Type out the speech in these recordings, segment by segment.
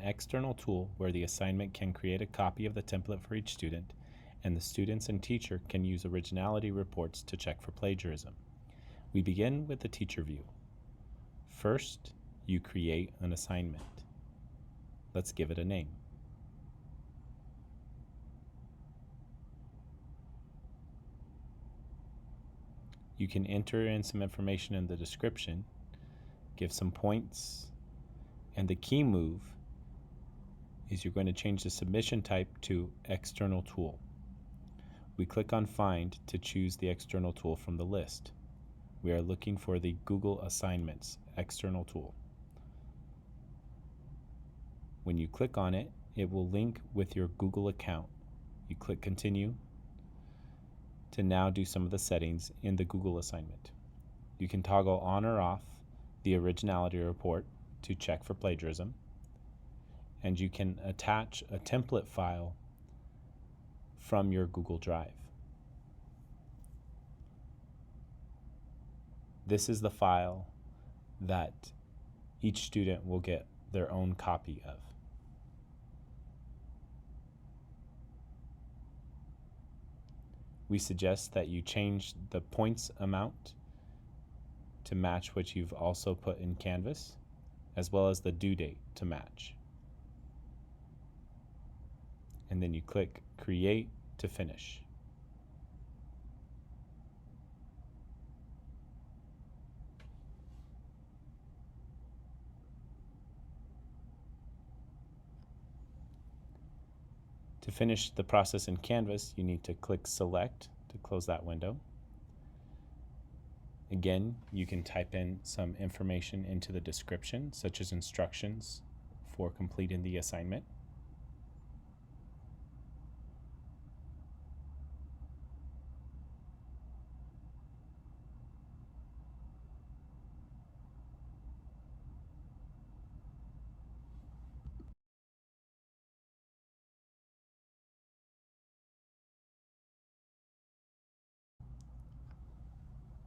external tool where the assignment can create a copy of the template for each student, and the students and teacher can use originality reports to check for plagiarism. We begin with the teacher view. First, you create an assignment. Let's give it a name. You can enter in some information in the description, give some points, and the key move is you're going to change the submission type to external tool. We click on Find to choose the external tool from the list. We are looking for the Google Assignments external tool. When you click on it, it will link with your Google account. You click Continue to now do some of the settings in the Google assignment. You can toggle on or off the originality report to check for plagiarism, and you can attach a template file from your Google Drive. This is the file that each student will get their own copy of. We suggest that you change the points amount to match what you've also put in Canvas, as well as the due date to match. And then you click Create to finish. To finish the process in Canvas, you need to click Select to close that window. Again, you can type in some information into the description, such as instructions for completing the assignment.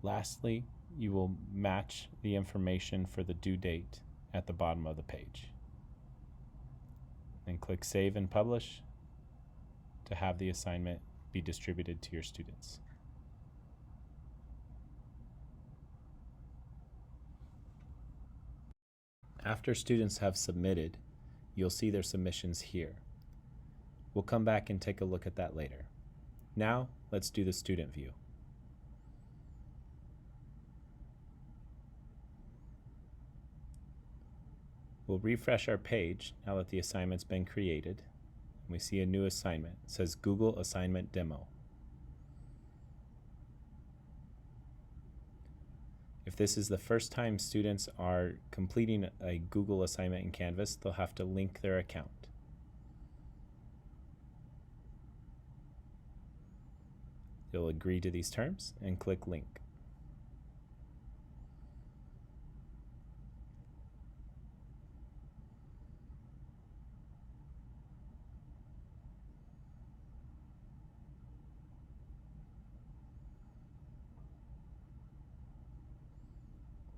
Lastly, you will match the information for the due date at the bottom of the page. Then click Save and Publish to have the assignment be distributed to your students. After students have submitted, you'll see their submissions here. We'll come back and take a look at that later. Now, let's do the student view. We'll refresh our page now that the assignment's been created. We see a new assignment. It says Google Assignment Demo. If this is the first time students are completing a Google assignment in Canvas, they'll have to link their account. You'll agree to these terms and click Link.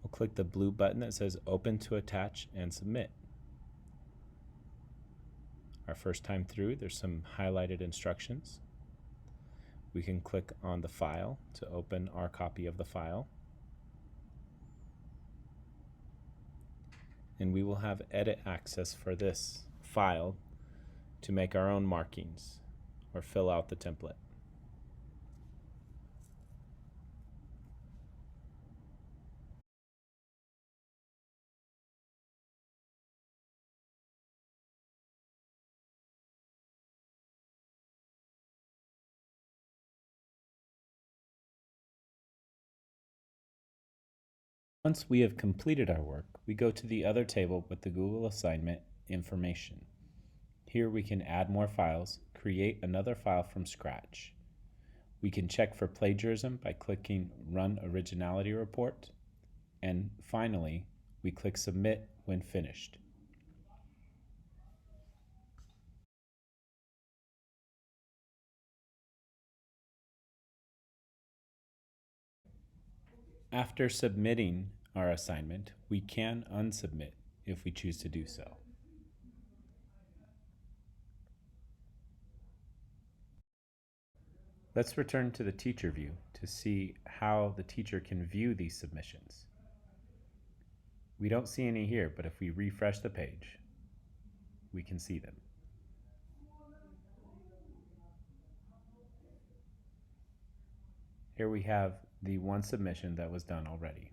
We'll click the blue button that says Open to Attach and Submit. Our first time through, there's some highlighted instructions. We can click on the file to open our copy of the file. And we will have edit access for this file to make our own markings or fill out the template. Once we have completed our work, we go to the other table with the Google assignment information. Here we can add more files, create another file from scratch. We can check for plagiarism by clicking Run Originality Report, and finally, we click Submit when finished. After submitting our assignment, we can unsubmit if we choose to do so. Let's return to the teacher view to see how the teacher can view these submissions. We don't see any here, but if we refresh the page, we can see them. Here we have the one submission that was done already.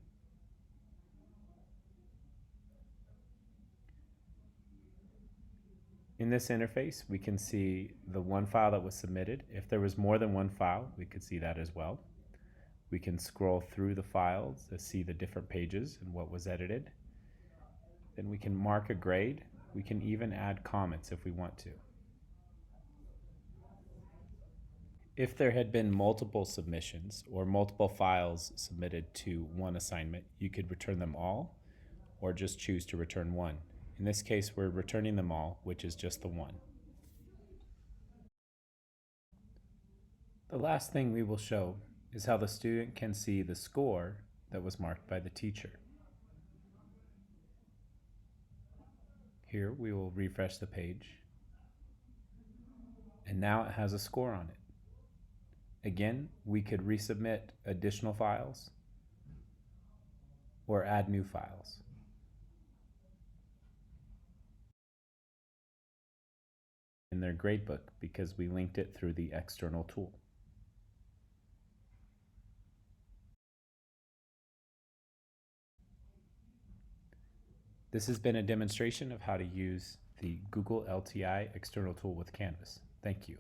In this interface, we can see the one file that was submitted. If there was more than one file, we could see that as well. We can scroll through the files to see the different pages and what was edited. Then we can mark a grade. We can even add comments if we want to. If there had been multiple submissions or multiple files submitted to one assignment, you could return them all or just choose to return one. In this case, we're returning them all, which is just the one. The last thing we will show is how the student can see the score that was marked by the teacher. Here we will refresh the page, and now it has a score on it. Again, we could resubmit additional files or add new files. In their gradebook because we linked it through the external tool. This has been a demonstration of how to use the Google LTI external tool with Canvas. Thank you.